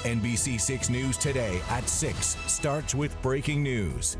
NBC6 News Today at 6 starts with breaking news.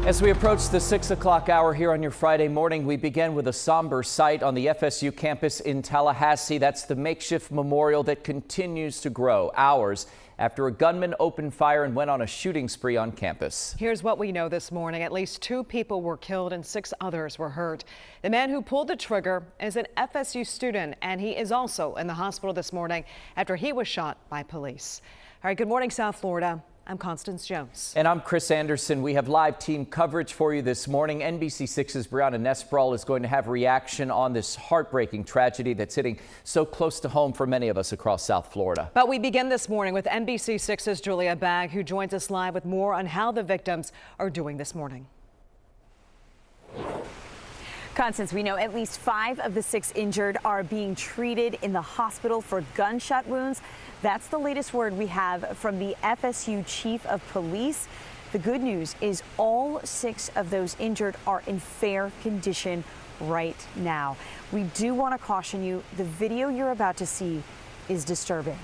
As we approach the 6 o'clock hour here on your Friday morning, we begin with a somber sight on the FSU campus in Tallahassee. That's the makeshift memorial that continues to grow hours after a gunman opened fire and went on a shooting spree on campus. Here's what we know this morning. At least 2 people were killed and 6 others were hurt. The man who pulled the trigger is an FSU student, and he is also in the hospital this morning after he was shot by police. All right, good morning, South Florida. I'm Constance Jones. And I'm Chris Anderson. We have live team coverage for you this morning. NBC6's Brianna Nespral is going to have reaction on this heartbreaking tragedy that's hitting so close to home for many of us across South Florida. But we begin this morning with NBC6's Julia Bagg, who joins us live with more on how the victims are doing this morning. Constance, we know at least 5 of the 6 injured are being treated in the hospital for gunshot wounds. That's the latest word we have from the FSU chief of police. The good news is all 6 of those injured are in fair condition right now. We do want to caution you, the video you're about to see is disturbing.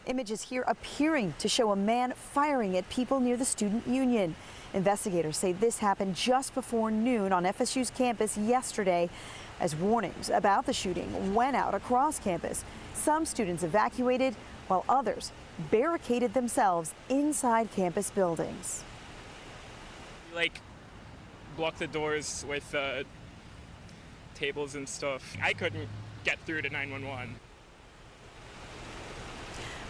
Images here appearing to show a man firing at people near the student union. Investigators say this happened just before noon on FSU's campus yesterday as warnings about the shooting went out across campus. Some students evacuated while others barricaded themselves inside campus buildings. Block the doors with tables and stuff. I couldn't get through to 911.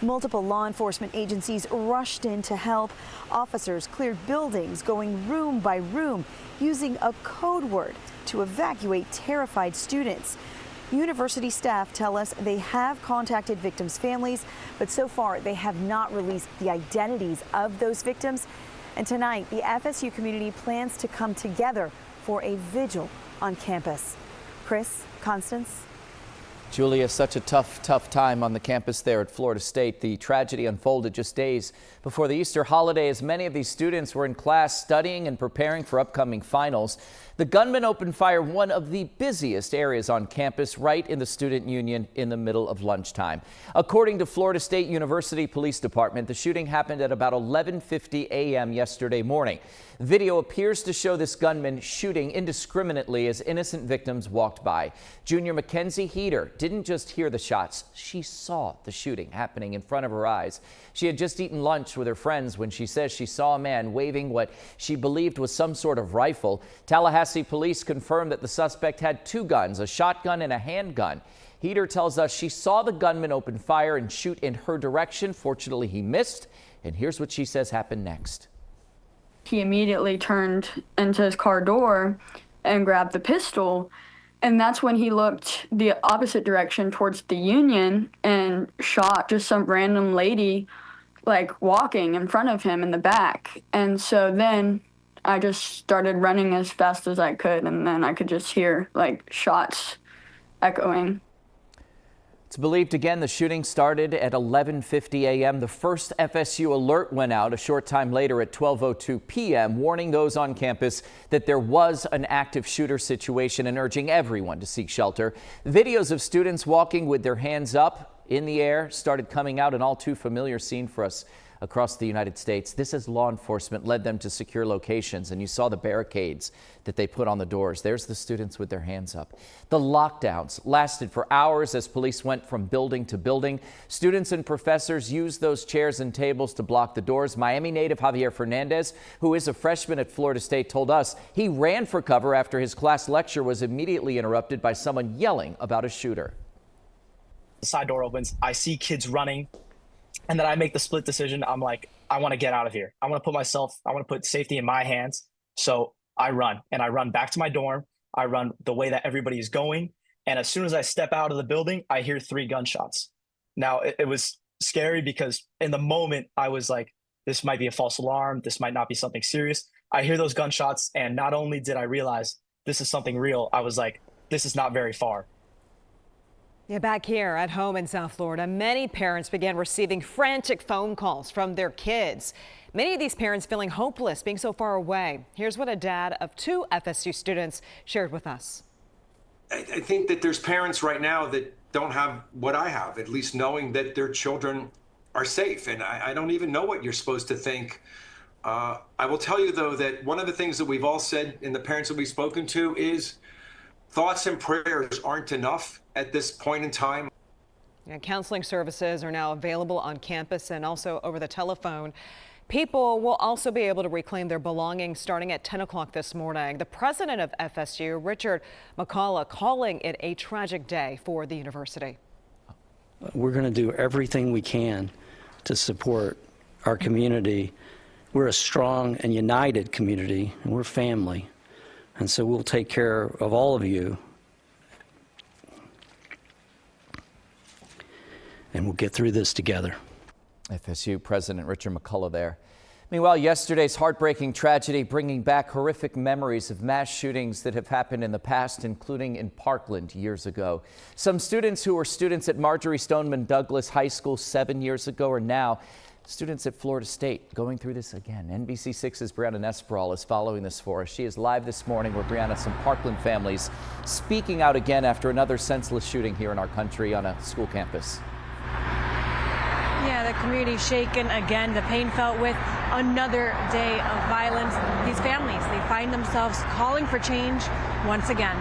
Multiple law enforcement agencies rushed in to help. Officers cleared buildings, going room by room, using a code word to evacuate terrified students. University staff tell us they have contacted victims' families, but so far they have not released the identities of those victims. And tonight, the FSU community plans to come together for a vigil on campus. Chris, Constance. Julia, such a tough time on the campus there at Florida State. The tragedy unfolded just days before the Easter holiday as many of these students were in class studying and preparing for upcoming finals. The gunman opened fire one of the busiest areas on campus, right in the student union in the middle of lunchtime. According to Florida State University Police Department, the shooting happened at about 11:50 a.m. yesterday morning. Video appears to show this gunman shooting indiscriminately as innocent victims walked by. Junior Mackenzie Heater didn't just hear the shots, she saw the shooting happening in front of her eyes. She had just eaten lunch with her friends when she says she saw a man waving what she believed was some sort of rifle. Tallahassee police confirmed that the suspect had 2 guns, a shotgun and a handgun. Heater tells us she saw the gunman open fire and shoot in her direction. Fortunately, he missed. And here's what she says happened next. He immediately turned into his car door and grabbed the pistol. And that's when he looked the opposite direction towards the union and shot just some random lady walking in front of him in the back. And so then I just started running as fast as I could, and then I could just hear shots echoing. It's believed again the shooting started at 11:50 a.m. The first FSU alert went out a short time later at 12:02 p.m., warning those on campus that there was an active shooter situation and urging everyone to seek shelter. Videos of students walking with their hands up in the air started coming out, an all too familiar scene for us across the United States. This as law enforcement led them to secure locations, and you saw the barricades that they put on the doors. There's the students with their hands up. The lockdowns lasted for hours as police went from building to building. Students and professors used those chairs and tables to block the doors. Miami native Javier Fernandez, who is a freshman at Florida State, told us he ran for cover after his class lecture was immediately interrupted by someone yelling about a shooter. The side door opens, I see kids running, and then I make the split decision. I'm like, I want to get out of here. I want to put safety in my hands. So I run back to my dorm. I run the way that everybody is going. And as soon as I step out of the building, I hear 3 gunshots. Now it was scary because in the moment I was like, this might be a false alarm. This might not be something serious. I hear those gunshots. And not only did I realize this is something real, I was like, this is not very far. Yeah, back here at home in South Florida, many parents began receiving frantic phone calls from their kids. Many of these parents feeling hopeless being so far away. Here's what a dad of 2 FSU students shared with us. I think that there's parents right now that don't have what I have, at least knowing that their children are safe. And I don't even know what you're supposed to think. I will tell you, though, that one of the things that we've all said and the parents that we've spoken to is thoughts and prayers aren't enough at this point in time. Counseling services are now available on campus and also over the telephone. People will also be able to reclaim their belongings starting at 10 o'clock this morning. The president of FSU, Richard McCullough, calling it a tragic day for the university. We're going to do everything we can to support our community. We're a strong and united community, and we're family. And so we'll take care of all of you. And we'll get through this together. FSU President Richard McCullough there. Meanwhile, yesterday's heartbreaking tragedy bringing back horrific memories of mass shootings that have happened in the past, including in Parkland years ago. Some students who were students at Marjory Stoneman Douglas High School 7 years ago are now students at Florida State going through this again. NBC6's Brianna Nesperal is following this for us. She is live this morning where Brianna, some Parkland families speaking out again after another senseless shooting here in our country on a school campus. Yeah, the community shaken again. The pain felt with another day of violence. These families, they find themselves calling for change once again.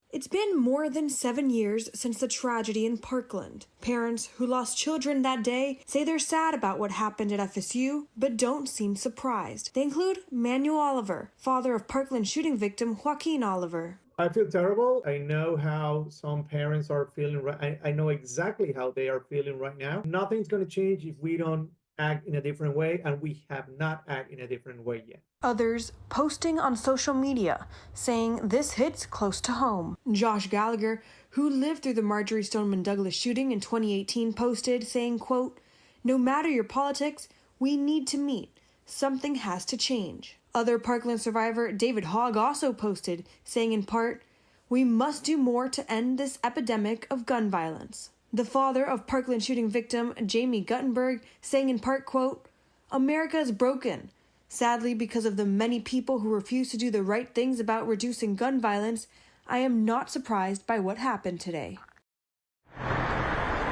It's been more than 7 years since the tragedy in Parkland. Parents who lost children that day say they're sad about what happened at FSU, but don't seem surprised. They include Manuel Oliver, father of Parkland shooting victim Joaquin Oliver. I feel terrible. I know how some parents are feeling. I know exactly how they are feeling right now. Nothing's going to change if we don't act in a different way, and we have not acted in a different way yet. Others posting on social media saying this hits close to home. Josh Gallagher, who lived through the Marjory Stoneman Douglas shooting in 2018, posted saying, quote, "No matter your politics, we need to meet. Something has to change." Other Parkland survivor David Hogg also posted, saying in part, "We must do more to end this epidemic of gun violence." The father of Parkland shooting victim Jamie Guttenberg saying in part, quote, "America is broken. Sadly, because of the many people who refuse to do the right things about reducing gun violence, I am not surprised by what happened today."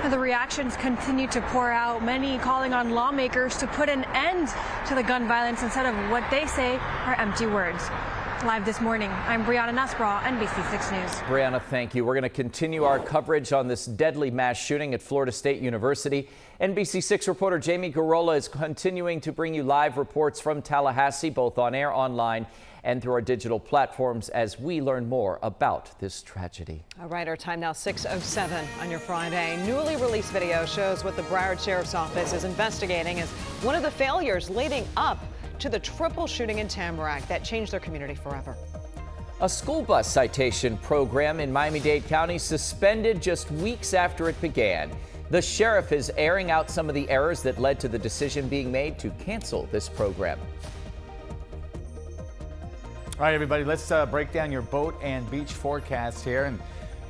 The reactions continue to pour out, many calling on lawmakers to put an end to the gun violence instead of what they say are empty words. Live this morning, I'm Brianna Nesperal, NBC6 News. Brianna, thank you. We're going to continue our coverage on this deadly mass shooting at Florida State University. NBC6 reporter Jamie Garola is continuing to bring you live reports from Tallahassee, both on air, online, and through our digital platforms as we learn more about this tragedy. All right, our time now 6:07 on your Friday. Newly released video shows what the Broward Sheriff's Office is investigating as one of the failures leading up to the triple shooting in Tamarack that changed their community forever. A school bus citation program in Miami-Dade County suspended just weeks after it began. The sheriff is airing out some of the errors that led to the decision being made to cancel this program. All right, everybody, let's break down your boat and beach forecast here. And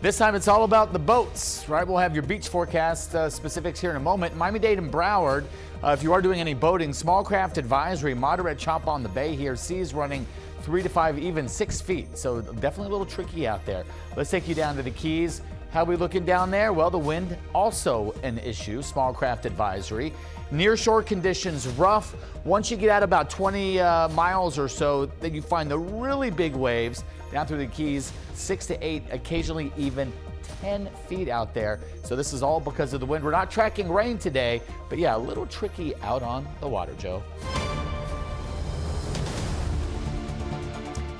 this time it's all about the boats, right? We'll have your beach forecast specifics here in a moment. Miami-Dade and Broward, if you are doing any boating, small craft advisory, moderate chop on the bay here. Seas running 3 to 5, even 6 feet. So definitely a little tricky out there. Let's take you down to the Keys. How are we looking down there? Well, the wind also an issue, small craft advisory. Near shore conditions rough. Once you get out about 20 miles or so, then you find the really big waves down through the Keys, 6 to 8, occasionally even 10 feet out there. So this is all because of the wind. We're not tracking rain today, but yeah, a little tricky out on the water, Joe.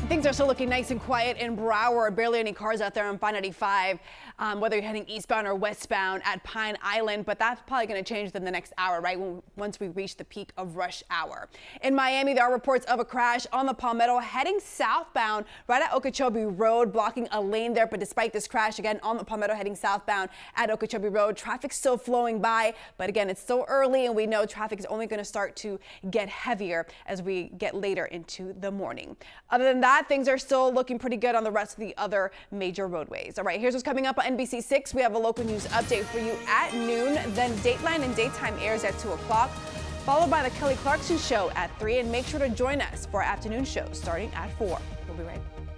Things are still looking nice and quiet in Broward. Barely any cars out there on 595, whether you're heading eastbound or westbound at Pine Island. But that's probably going to change in the next hour, right? Once we reach the peak of rush hour. In Miami, there are reports of a crash on the Palmetto heading southbound right at Okeechobee Road, blocking a lane there. But despite this crash, again, on the Palmetto heading southbound at Okeechobee Road, traffic's still flowing by. But again, it's still early, and we know traffic is only going to start to get heavier as we get later into the morning. Other than that, things are still looking pretty good on the rest of the other major roadways. All right, here's what's coming up NBC6, we have a local news update for you at noon. Then Dateline and Daytime airs at 2 o'clock, followed by the Kelly Clarkson Show at 3. And make sure to join us for our afternoon show starting at 4. We'll be right back.